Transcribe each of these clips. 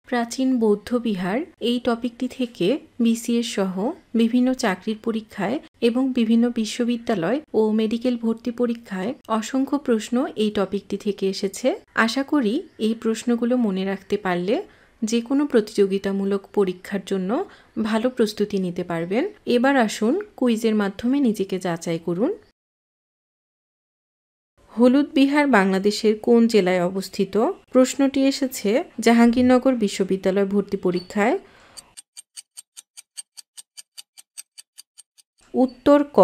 প্রাচীন বৌদ্ধ বিহার এই টপিকটি থেকে বিসিএস সহ বিভিন্ন চাকরির পরীক্ষায় এবং বিভিন্ন বিশ্ববিদ্যালয় ও মেডিকেল ভর্তি পরীক্ষায় অসংখ্য প্রশ্ন এই টপিকটি থেকে এসেছে। আশা করি এই প্রশ্নগুলো মনে রাখতে পারলে যে কোনো প্রতিযোগিতামূলক পরীক্ষার জন্য ভালো প্রস্তুতি নিতে পারবেন। এবার আসুন কুইজের মাধ্যমে নিজেকে যাচাই করুন। হলুদ বিহার বাংলাদেশের কোন জেলায় অবস্থিত? প্রশ্নটি এসেছে জাহাঙ্গীরনগর বিশ্ববিদ্যালয় ভর্তি পরীক্ষায়। উত্তর ক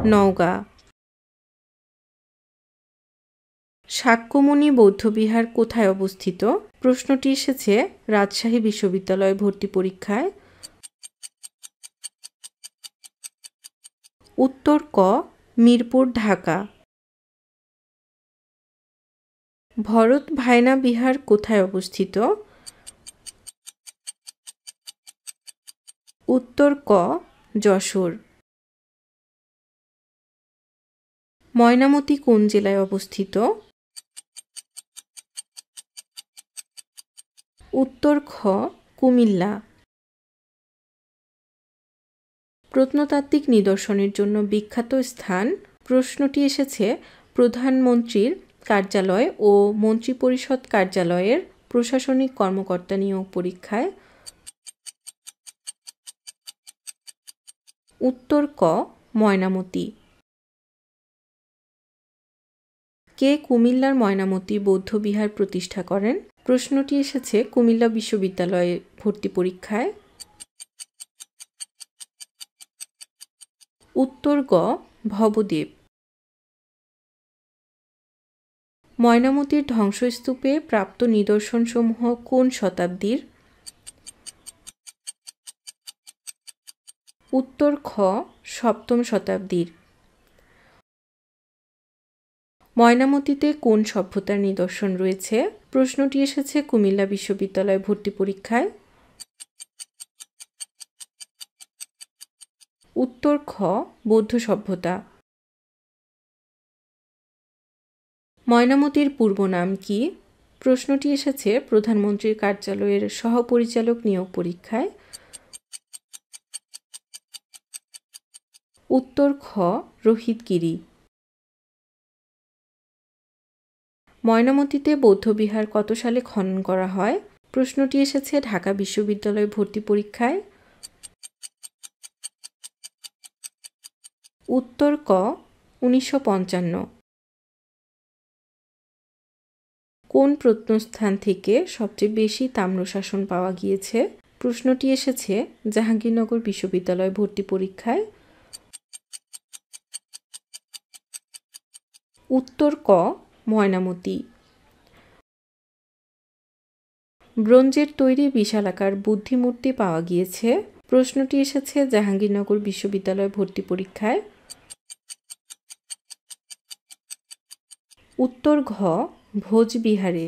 নওগাঁ। শাক্যমুনি বৌদ্ধবিহার কোথায় অবস্থিত? প্রশ্নটি এসেছে রাজশাহী বিশ্ববিদ্যালয় ভর্তি পরীক্ষায়। উত্তর ক মিরপুর, ঢাকা। ভরত ভায়না বিহার কোথায় অবস্থিত? উত্তর ক যশোর। ময়নামতি কোন জেলায় অবস্থিত? উত্তর খ কুমিল্লা। প্রত্নতাত্ত্বিক নিদর্শনের জন্য বিখ্যাত স্থান। প্রশ্নটি এসেছে প্রধানমন্ত্রীর কার্যালয় ও মন্ত্রিপরিষদ কার্যালয়ের প্রশাসনিক কর্মকর্তা নিয়োগ পরীক্ষায়। উত্তর ক ময়নামতি। কে কুমিল্লার ময়নামতি বৌদ্ধবিহার প্রতিষ্ঠা করেন? প্রশ্নটি এসেছে কুমিল্লা বিশ্ববিদ্যালয়ে ভর্তি পরীক্ষায়। উত্তর গ ভবদেব। ময়নামতির ধ্বংসস্তূপে প্রাপ্ত নিদর্শনসমূহ কোন শতাব্দীর? উত্তর খ সপ্তম শতাব্দীর। ময়নামতিতে কোন সভ্যতার নিদর্শন রয়েছে? প্রশ্নটি এসেছে কুমিল্লা বিশ্ববিদ্যালয় ভর্তি পরীক্ষায়। উত্তর খ বৌদ্ধ সভ্যতা। ময়নামতির পূর্ব নাম কি? প্রশ্নটি এসেছে প্রধানমন্ত্রীর কার্যালয়ের সহপরিচালক নিয়োগ পরীক্ষায়। উত্তর খ রোহিতগিরি। ময়নামতিতে বৌদ্ধবিহার কত সালে খনন করা হয়? প্রশ্নটি এসেছে ঢাকা বিশ্ববিদ্যালয় ভর্তি পরীক্ষায়। উত্তর ক 1955। কোন প্রত্নস্থান থেকে সবচেয়ে বেশি তাম্রশাসন পাওয়া গিয়েছে? প্রশ্নটি এসেছে জাহাঙ্গীরনগর বিশ্ববিদ্যালয় ভর্তি পরীক্ষায়। উত্তর ক ময়নামতি। ব্রোঞ্জের তৈরি বিশালাকার বুদ্ধিমূর্তি পাওয়া গিয়েছে। প্রশ্নটি এসেছে জাহাঙ্গীরনগর বিশ্ববিদ্যালয় ভর্তি পরীক্ষায়। উত্তর ঘ ভোজবিহারে।